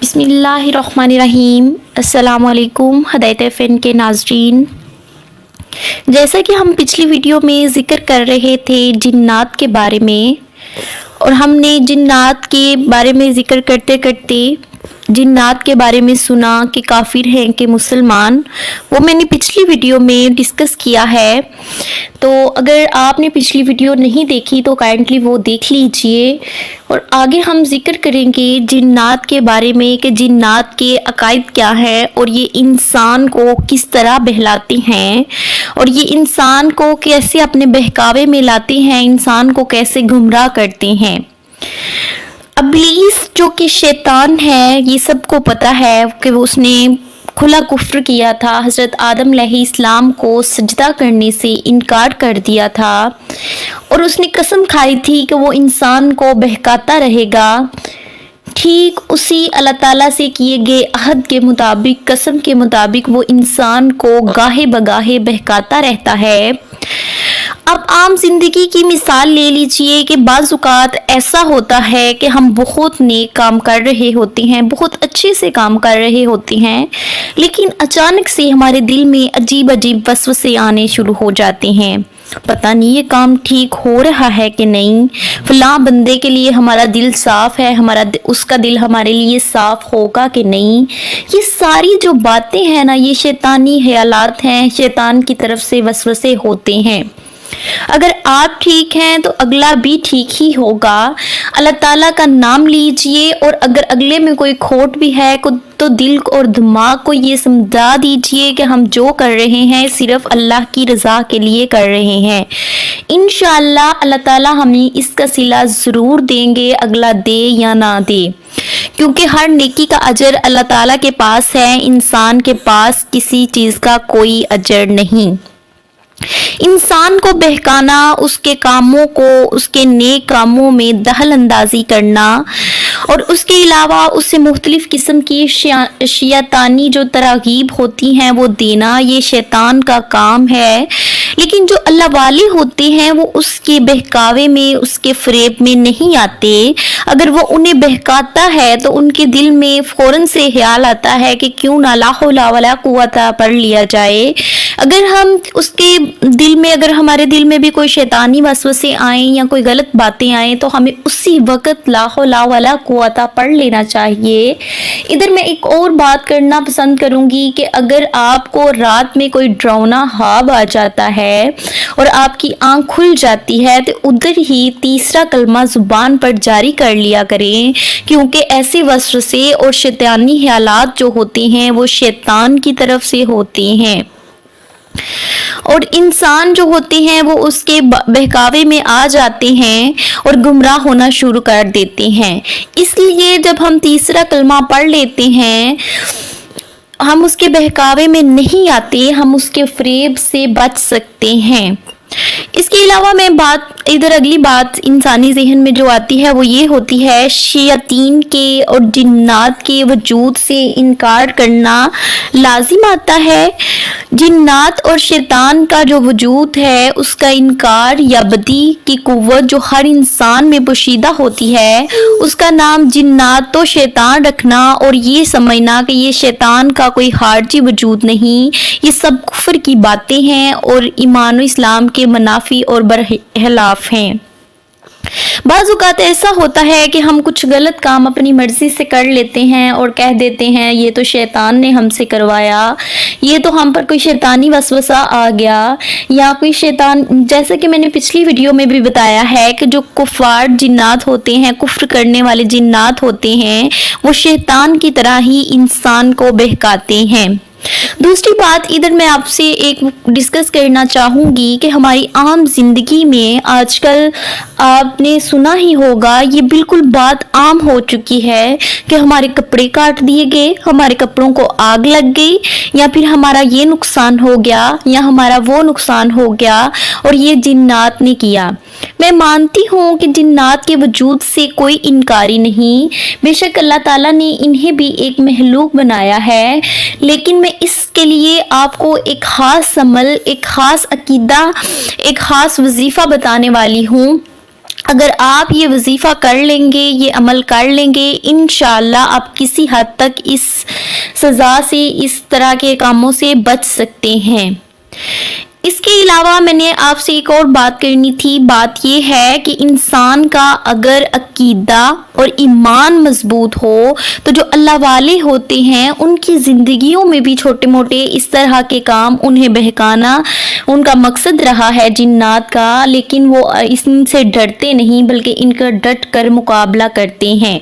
بسم اللہ الرحمن الرحیم۔ السلام علیکم ہدایت فن کے ناظرین، جیسا کہ ہم پچھلی ویڈیو میں ذکر کر رہے تھے جنات کے بارے میں، اور ہم نے جنات کے بارے میں ذکر کرتے کرتے جنات کے بارے میں سنا کہ کافر ہیں کہ مسلمان، وہ میں نے پچھلی ویڈیو میں ڈسکس کیا ہے۔ تو اگر آپ نے پچھلی ویڈیو نہیں دیکھی تو کائنڈلی وہ دیکھ لیجئے، اور آگے ہم ذکر کریں گے جنات کے بارے میں کہ جنات کے عقائد کیا ہے، اور یہ انسان کو کس طرح بہلاتے ہیں، اور یہ انسان کو کیسے اپنے بہکاوے میں لاتے ہیں، انسان کو کیسے گمراہ کرتے ہیں۔ ابلیس جو کہ شیطان ہے، یہ سب کو پتہ ہے کہ اس نے کھلا کفر کیا تھا، حضرت آدم علیہ السلام کو سجدہ کرنے سے انکار کر دیا تھا، اور اس نے قسم کھائی تھی کہ وہ انسان کو بہکاتا رہے گا۔ ٹھیک اسی اللہ تعالیٰ سے کیے گئے عہد کے مطابق، قسم کے مطابق وہ انسان کو گاہے بگاہے بہکاتا رہتا ہے۔ اب عام زندگی کی مثال لے لیجئے کہ بعض اوقات ایسا ہوتا ہے کہ ہم بہت نیک کام کر رہے ہوتے ہیں، بہت اچھے سے کام کر رہے ہوتے ہیں، لیکن اچانک سے ہمارے دل میں عجیب عجیب وسوسے آنے شروع ہو جاتے ہیں۔ پتہ نہیں یہ کام ٹھیک ہو رہا ہے کہ نہیں، فلاں بندے کے لیے ہمارا دل صاف ہے، اس کا دل ہمارے لیے صاف ہوگا کہ نہیں۔ یہ ساری جو باتیں ہیں نا، یہ شیطانی خیالات ہیں، شیطان کی طرف سے وسوسے ہوتے ہیں۔ اگر آپ ٹھیک ہیں تو اگلا بھی ٹھیک ہی ہوگا۔ اللہ تعالیٰ کا نام لیجئے، اور اگر اگلے میں کوئی کھوٹ بھی ہے تو دل اور دماغ کو یہ سمجھا دیجئے کہ ہم جو کر رہے ہیں صرف اللہ کی رضا کے لیے کر رہے ہیں۔ انشاءاللہ اللہ تعالیٰ ہمیں اس کا صلہ ضرور دیں گے، اگلا دے یا نہ دے، کیونکہ ہر نیکی کا اجر اللہ تعالیٰ کے پاس ہے، انسان کے پاس کسی چیز کا کوئی اجر نہیں۔ انسان کو بہکانا، اس کے کاموں کو اس کے نیک کاموں میں دخل اندازی کرنا، اور اس کے علاوہ اسے مختلف قسم کی شیطانی جو تراغیب ہوتی ہیں وہ دینا، یہ شیطان کا کام ہے۔ لیکن جو اللہ والے ہوتے ہیں وہ اس کے بہکاوے میں، اس کے فریب میں نہیں آتے۔ اگر وہ انہیں بہکاتا ہے تو ان کے دل میں فوراً سے خیال آتا ہے کہ کیوں نہ لا حول ولا قوت پڑھ لیا جائے۔ اگر ہم اس کے دل میں، اگر ہمارے دل میں بھی کوئی شیطانی وسوسے آئیں یا کوئی غلط باتیں آئیں تو ہمیں اسی وقت لا حول ولا قوت پڑھ لینا چاہیے۔ ادھر میں ایک اور بات کرنا پسند کروں گی کہ اگر آپ کو رات میں کوئی ڈراؤنا خواب آ جاتا ہے اور آپ کی آنکھ کھل جاتی ہے تو ادھر ہی تیسرا کلمہ زبان پر جاری کر لیا کریں، کیونکہ ایسے وسوسے اور شیطانی خیالات جو ہوتے ہیں وہ شیطان کی طرف سے ہوتے ہیں، اور انسان جو ہوتے ہیں وہ اس کے بہکاوے میں آ جاتے ہیں اور گمراہ ہونا شروع کر دیتے ہیں۔ اس لیے جب ہم تیسرا کلمہ پڑھ لیتے ہیں، ہم اس کے بہکاوے میں نہیں آتے، ہم اس کے فریب سے بچ سکتے ہیں۔ اس کے علاوہ میں ادھر اگلی بات انسانی ذہن میں جو آتی ہے وہ یہ ہوتی ہے، شیاطین کے اور جنات کے وجود سے انکار کرنا لازم آتا ہے۔ جنات اور شیطان کا جو وجود ہے اس کا انکار یا بدی کی قوت جو ہر انسان میں پوشیدہ ہوتی ہے، اس کا نام جنات تو شیطان رکھنا اور یہ سمجھنا کہ یہ شیطان کا کوئی خارجی وجود نہیں، یہ سب کفر کی باتیں ہیں اور ایمان و اسلام کے منافی اور برخلاف ہیں۔ بعض اوقات ایسا ہوتا ہے کہ ہم کچھ غلط کام اپنی مرضی سے کر لیتے ہیں اور کہہ دیتے ہیں یہ تو شیطان نے ہم سے کروایا، یہ تو ہم پر کوئی شیطانی وسوسہ آ گیا، یا کوئی شیطان، جیسا کہ میں نے پچھلی ویڈیو میں بھی بتایا ہے کہ جو کفار جنات ہوتے ہیں، کفر کرنے والے جنات ہوتے ہیں، وہ شیطان کی طرح ہی انسان کو بہکاتے ہیں۔ دوسری بات ادھر میں آپ سے ایک ڈسکس کرنا چاہوں گی کہ ہماری عام زندگی میں آج کل آپ نے سنا ہی ہوگا، یہ بالکل بات عام ہو چکی ہے کہ ہمارے کپڑے کاٹ دیے گئے، ہمارے کپڑوں کو آگ لگ گئی، یا پھر ہمارا یہ نقصان ہو گیا یا ہمارا وہ نقصان ہو گیا، اور یہ جنات نے کیا۔ میں مانتی ہوں کہ جنات کے وجود سے کوئی انکاری نہیں، بے شک اللہ تعالیٰ نے انہیں بھی ایک مخلوق بنایا ہے، لیکن میں اس کے لیے آپ کو ایک خاص عمل، ایک خاص عقیدہ، ایک خاص وظیفہ بتانے والی ہوں اگر آپ یہ وظیفہ کر لیں گے، یہ عمل کر لیں گے، انشاءاللہ آپ کسی حد تک اس سزا سے، اس طرح کے کاموں سے بچ سکتے ہیں۔ اس کے علاوہ میں نے آپ سے ایک اور بات کرنی تھی، بات یہ ہے کہ انسان کا اگر عقیدہ اور ایمان مضبوط ہو تو جو اللہ والے ہوتے ہیں ان کی زندگیوں میں بھی چھوٹے موٹے اس طرح کے کام انہیں بہکانا ان کا مقصد رہا ہے جنات کا، لیکن وہ ان سے ڈرتے نہیں بلکہ ان کا ڈٹ کر مقابلہ کرتے ہیں۔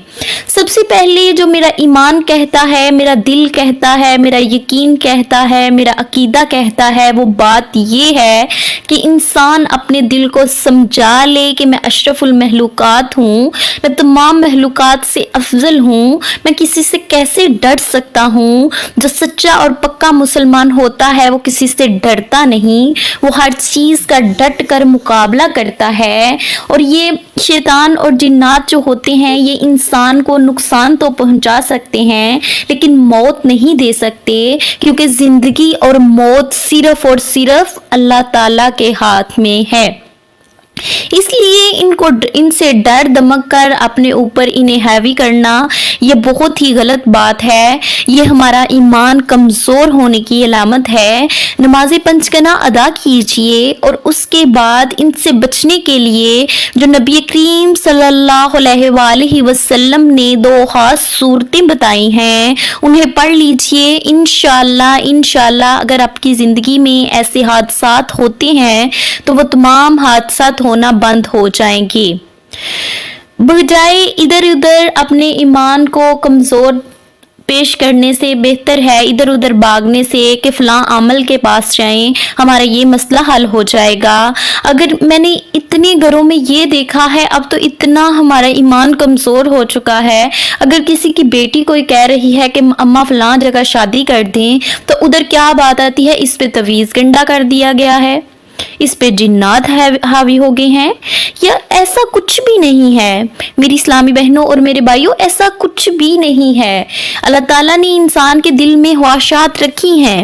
سب سے پہلے جو میرا ایمان کہتا ہے، میرا دل کہتا ہے، میرا یقین کہتا ہے، میرا عقیدہ کہتا ہے، وہ بات یہ ہے کہ انسان اپنے دل کو سمجھا لے کہ میں اشرف المخلوقات ہوں، میں تمام مخلوقات سے افضل ہوں، میں کسی سے کیسے ڈر سکتا ہوں۔ جو سچا اور پکا مسلمان ہوتا ہے وہ کسی سے ڈرتا نہیں، وہ ہر چیز کا ڈٹ کر مقابلہ کرتا ہے۔ اور یہ شیطان اور جنات جو ہوتے ہیں یہ انسان کو نقصان تو پہنچا سکتے ہیں لیکن موت نہیں دے سکتے، کیونکہ زندگی اور موت صرف اور صرف اللہ تعالیٰ کے ہاتھ میں ہے۔ اس لیے ان سے ڈر دمک کر اپنے اوپر انہیں ہیوی کرنا یہ بہت ہی غلط بات ہے، یہ ہمارا ایمان کمزور ہونے کی علامت ہے۔ نماز پنج گنا ادا کیجئے، اور اس کے بعد ان سے بچنے کے لیے جو نبی کریم صلی اللہ علیہ وآلہ وسلم نے 2 خاص صورتیں بتائی ہیں انہیں پڑھ لیجئے۔ انشاءاللہ اگر آپ کی زندگی میں ایسے حادثات ہوتے ہیں تو وہ تمام حادثات ہونا بند ہو جائیں گے۔ بجائے ادھر ادھر اپنے ایمان کو کمزور پیش کرنے سے بہتر ہے ادھر ادھر بھاگنے سے کہ فلاں عمل کے پاس جائیں، ہمارا یہ مسئلہ حل ہو جائے گا۔ اگر میں نے اتنے گھروں میں یہ دیکھا ہے، اب تو اتنا ہمارا ایمان کمزور ہو چکا ہے، اگر کسی کی بیٹی کوئی کہہ رہی ہے کہ اماں فلاں جگہ شادی کر دیں تو ادھر کیا بات آتی ہے، اس پہ تویز گنڈا کر دیا گیا ہے، اس پہ جنات حاوی ہو گئے ہیں، یا ایسا کچھ بھی نہیں ہے میری اسلامی بہنوں اور میرے بھائیوں، ایسا کچھ بھی نہیں ہے۔ اللہ تعالیٰ نے انسان کے دل میں خواہشات رکھی ہیں،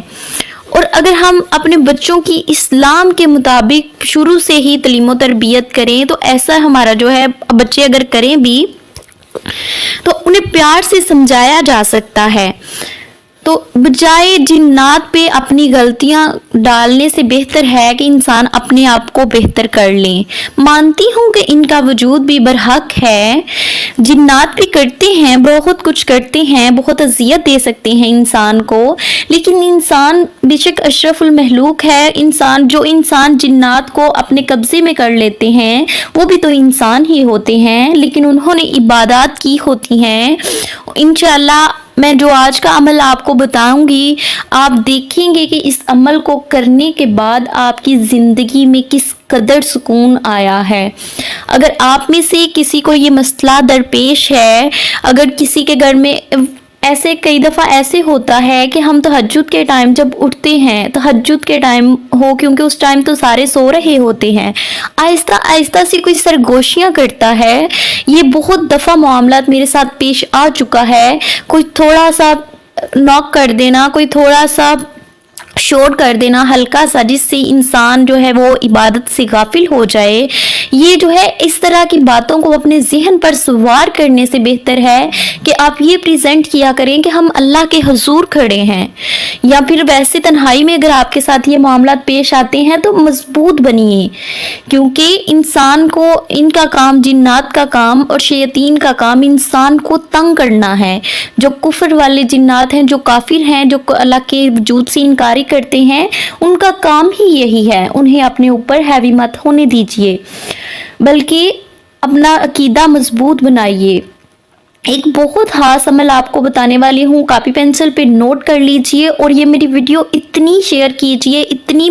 اور اگر ہم اپنے بچوں کی اسلام کے مطابق شروع سے ہی تعلیم و تربیت کریں تو ایسا ہمارا جو ہے بچے اگر کریں بھی تو انہیں پیار سے سمجھایا جا سکتا ہے۔ تو بجائے جنات پہ اپنی غلطیاں ڈالنے سے بہتر ہے کہ انسان اپنے آپ کو بہتر کر لیں۔ مانتی ہوں کہ ان کا وجود بھی برحق ہے، جنات بھی کرتے ہیں، بہت کچھ کرتے ہیں، بہت اذیت دے سکتے ہیں انسان کو، لیکن انسان بے شک اشرف المخلوق ہے۔ جو انسان جنات کو اپنے قبضے میں کر لیتے ہیں وہ بھی تو انسان ہی ہوتے ہیں، لیکن انہوں نے عبادات کی ہوتی ہیں۔ انشاءاللہ میں جو آج کا عمل آپ کو بتاؤں گی، آپ دیکھیں گے کہ اس عمل کو کرنے کے بعد آپ کی زندگی میں کس قدر سکون آیا ہے۔ اگر آپ میں سے کسی کو یہ مسئلہ درپیش ہے، اگر کسی کے گھر میں ایسے کئی دفعہ ایسے ہوتا ہے کہ ہم تہجد کے ٹائم جب اٹھتے ہیں، تہجد کے ٹائم ہو، کیونکہ اس ٹائم تو سارے سو رہے ہوتے ہیں، آہستہ آہستہ سے کوئی سرگوشیاں کرتا ہے۔ یہ بہت دفعہ معاملات میرے ساتھ پیش آ چکا ہے، کوئی تھوڑا سا ناک کر دینا، کوئی تھوڑا سا شور کر دینا ہلکا سا، جس سے انسان جو ہے وہ عبادت سے غافل ہو جائے۔ یہ جو ہے اس طرح کی باتوں کو اپنے ذہن پر سوار کرنے سے بہتر ہے کہ آپ یہ پریزنٹ کیا کریں کہ ہم اللہ کے حضور کھڑے ہیں، یا پھر ویسے تنہائی میں اگر آپ کے ساتھ یہ معاملات پیش آتے ہیں تو مضبوط بنیے، کیونکہ انسان کو ان کا کام، جنات کا کام اور شیاطین کا کام انسان کو تنگ کرنا ہے۔ جو کفر والے جنات ہیں، جو کافر ہیں، جو اللہ کے وجود سے انکاری کرتے ہیں، ان کا کام ہی یہی ہے۔ انہیں اپنے اوپر ہیوی مت ہونے دیجیے، بلکہ اپنا عقیدہ مضبوط بنائیے۔ ایک بہت خاص عمل آپ کو بتانے والی ہوں، کاپی پینسل پہ نوٹ کر لیجئے، اور یہ میری ویڈیو اتنی شیئر کیجئے، اتنی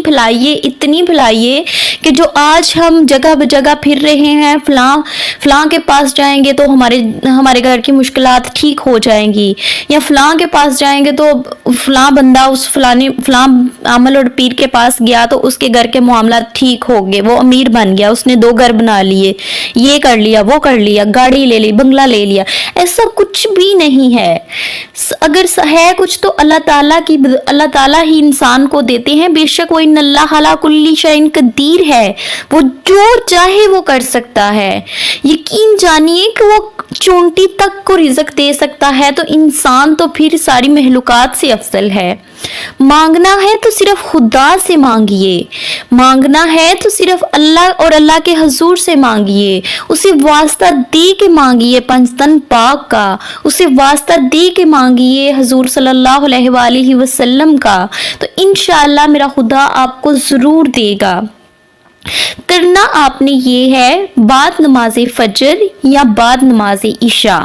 پھیلائیے کہ جو آج ہم جگہ بجگہ پھر رہے ہیں، فلاں کے پاس جائیں گے تو ہمارے گھر کی مشکلات ٹھیک ہو جائیں گی، یا فلاں کے پاس جائیں گے تو فلاں بندہ اس فلاں عمل اور پیر کے پاس گیا تو اس کے گھر کے معاملات ٹھیک ہو گئے، وہ امیر بن گیا، اس نے 2 گھر بنا لیے، یہ کر لیا، وہ کر لیا، گاڑی لے لی، بنگلہ لے لیا۔ ایسا کچھ بھی نہیں ہے. اگر ہے کچھ تو اللہ تعالیٰ ہی انسان کو دیتے ہیں. بے شک وہ ان اللہ علی کل شیء قدیر ہے, وہ جو چاہے وہ کر سکتا ہے. یقین جانیے کہ وہ چونٹی تک کو رزق دے سکتا ہے, تو انسان تو پھر ساری مخلوقات سے افضل ہے. مانگنا ہے تو صرف خدا سے مانگیے, مانگنا ہے تو صرف اللہ اور اللہ کے حضور سے مانگیے, اسے واسطہ دے کے مانگیے پنجتن پاک کا, اسے واسطہ دے کے مانگیے حضور صلی اللہ علیہ وآلہ وسلم کا, تو انشاءاللہ میرا خدا آپ کو ضرور دے گا. کرنا آپ نے یہ ہے بعد نماز فجر یا بعد نماز عشاء.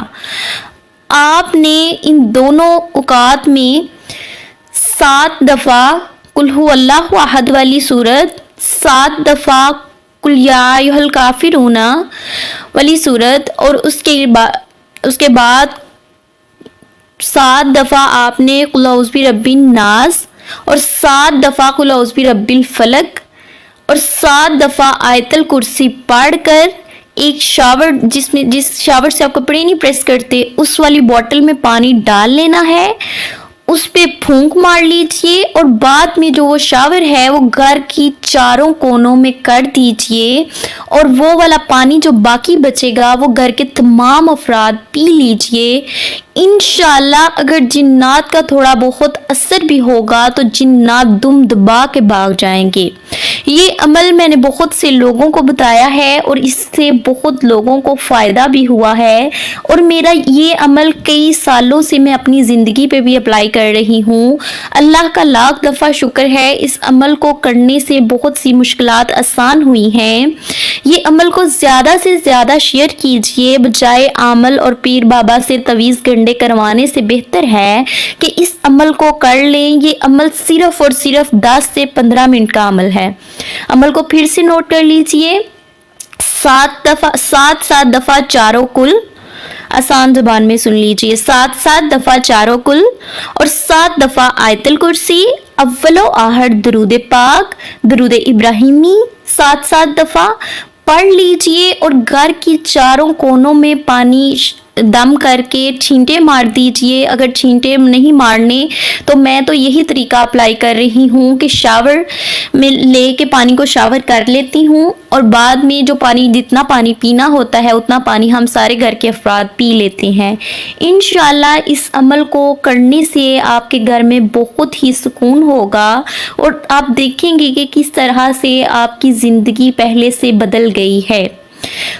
آپ نے ان دونوں اوقات میں 7 دفعہ قل هو اللہ احد والی سورت, 7 دفعہ قل یا ایھا الکافرون والی سورت, اور اس کے بعد 7 دفعہ آپ نے قل اعوذ برب الناس, اور 7 دفعہ قل اعوذ برب الفلق, اور 7 دفعہ آیت الکرسی پڑھ کر ایک شاور, جس شاور سے آپ کپڑے نہیں پریس کرتے, اس والی بوٹل میں پانی ڈال لینا ہے, اس پہ پھونک مار لیجئے, اور بعد میں جو وہ شاور ہے وہ گھر کی چاروں کونوں میں کر دیجئے, اور وہ والا پانی جو باقی بچے گا وہ گھر کے تمام افراد پی لیجئے. انشاءاللہ اگر جنات کا تھوڑا بہت اثر بھی ہوگا تو جنات دم دبا کے بھاگ جائیں گے. یہ عمل میں نے بہت سے لوگوں کو بتایا ہے اور اس سے بہت لوگوں کو فائدہ بھی ہوا ہے, اور میرا یہ عمل کئی سالوں سے میں اپنی زندگی پہ بھی اپلائی کر رہی ہوں. اللہ کا لاکھ دفعہ شکر ہے, اس عمل کو کرنے سے بہت سی مشکلات آسان ہوئی ہیں. یہ عمل کو زیادہ سے زیادہ شیئر کیجئے, بجائے عامل اور پیر بابا سے تویز گنڈے کروانے سے بہتر ہے کہ اس عمل کو کر لیں. یہ عمل صرف اور صرف 10 سے 15 منٹ کا عمل ہے. عمل کو پھر سے نوٹ کر لیجئے, 7 دفعہ چاروں کل, آسان زبان میں سن لیجئے, 7 دفعہ چاروں کل, اور 7 دفعہ آیت الکرسی, اول و آخر درود پاک, درود ابراہیمی 7 دفعہ پڑھ لیجئے, اور گھر کی چاروں کونوں میں پانی دم کر کے چھینٹے مار دیجئے. اگر چھینٹے نہیں مارنے تو میں تو یہی طریقہ اپلائی کر رہی ہوں کہ شاور میں لے کے پانی کو شاور کر لیتی ہوں, اور بعد میں جو جتنا پانی پینا ہوتا ہے اتنا پانی ہم سارے گھر کے افراد پی لیتے ہیں. انشاءاللہ اس عمل کو کرنے سے آپ کے گھر میں بہت ہی سکون ہوگا, اور آپ دیکھیں گے کہ کس طرح سے آپ کی زندگی پہلے سے بدل گئی ہے.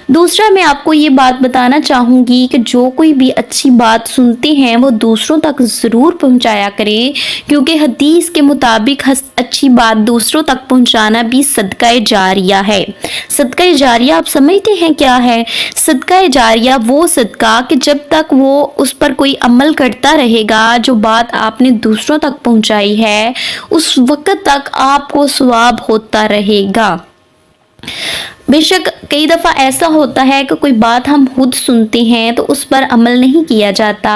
دوسرا میں آپ کو یہ بات بتانا چاہوں گی کہ جو کوئی بھی اچھی بات سنتے ہیں وہ دوسروں تک ضرور پہنچایا کریں, کیونکہ حدیث کے مطابق اچھی بات دوسروں تک پہنچانا بھی صدقہ جاریہ ہے. صدقہ جاریہ آپ سمجھتے ہیں کیا ہے؟ صدقہ جاریہ وہ صدقہ کہ جب تک وہ اس پر کوئی عمل کرتا رہے گا, جو بات آپ نے دوسروں تک پہنچائی ہے اس وقت تک آپ کو ثواب ہوتا رہے گا. بے شک کئی دفعہ ایسا ہوتا ہے کہ کوئی بات ہم خود سنتے ہیں تو اس پر عمل نہیں کیا جاتا,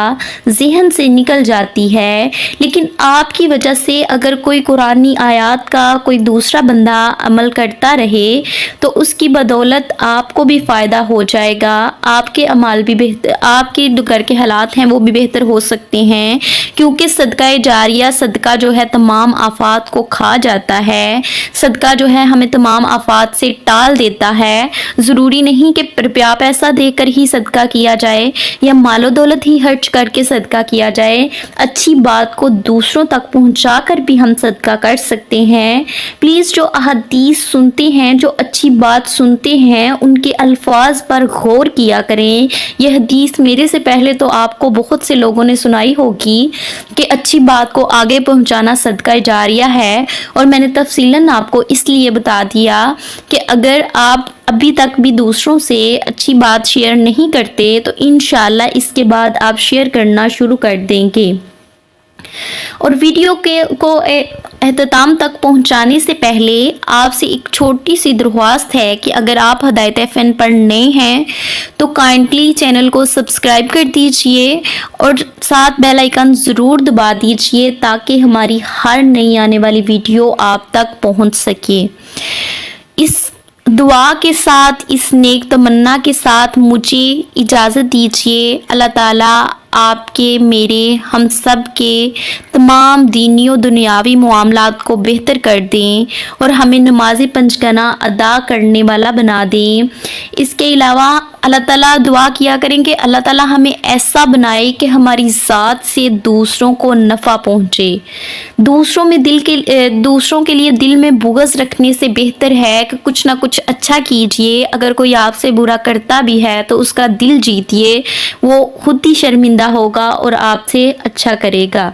ذہن سے نکل جاتی ہے, لیکن آپ کی وجہ سے اگر کوئی قرآنی آیات کا کوئی دوسرا بندہ عمل کرتا رہے تو اس کی بدولت آپ کو بھی فائدہ ہو جائے گا, آپ کے اعمال بھی بہتر, آپ کے گھر کے حالات ہیں وہ بھی بہتر ہو سکتے ہیں, کیونکہ صدقہ جاریہ صدقہ جو ہے تمام آفات کو کھا جاتا ہے. صدقہ جو ہے ہمیں تمام آفات سے ٹال دیتا ہے. ضروری نہیں کہ روپیہ پیسہ دے کر ہی صدقہ کیا جائے یا مال و دولت ہی خرچ کر کے صدقہ کیا جائے, اچھی بات کو دوسروں تک پہنچا کر بھی ہم صدقہ کر سکتے ہیں. پلیز جو احادیث سنتے ہیں, جو اچھی بات سنتے ہیں, ان کے الفاظ پر غور کیا کریں. یہ حدیث میرے سے پہلے تو آپ کو بہت سے لوگوں نے سنائی ہوگی کہ اچھی بات کو آگے پہنچانا صدقہ جاریہ ہے, اور میں نے تفصیلاً آپ کو اس لیے بتا دیا کہ اگر آپ ابھی تک بھی دوسروں سے اچھی بات شیئر نہیں کرتے تو انشاءاللہ اس کے بعد آپ شیئر کرنا شروع کر دیں گے. اور ویڈیو کو اختتام تک پہنچانے سے پہلے آپ سے ایک چھوٹی سی درخواست ہے کہ اگر آپ ہدایت FN پر نئے ہیں تو کائنڈلی چینل کو سبسکرائب کر دیجئے اور ساتھ بیل آئیکن ضرور دبا دیجئے تاکہ ہماری ہر نئی آنے والی ویڈیو آپ تک پہنچ سکے. اس دعا کے ساتھ اس نیک تمنا کے ساتھ مجھے اجازت دیجیے۔ اللہ تعالیٰ آپ کے، میرے، ہم سب کے تمام دینی و دنیاوی معاملات کو بہتر کر دیں اور ہمیں نماز پنجگانہ ادا کرنے والا بنا دیں۔ اس کے علاوہ اللہ تعالیٰ دعا کیا کریں کہ اللہ تعالیٰ ہمیں ایسا بنائے کہ ہماری ذات سے دوسروں کو نفع پہنچے۔ دوسروں کے لیے دل میں بغض رکھنے سے بہتر ہے کہ کچھ نہ کچھ اچھا کیجئے۔ اگر کوئی آپ سے برا کرتا بھی ہے تو اس کا دل جیتیے، وہ خود ہی شرمندہ ہوگا اور آپ سے اچھا کرے گا۔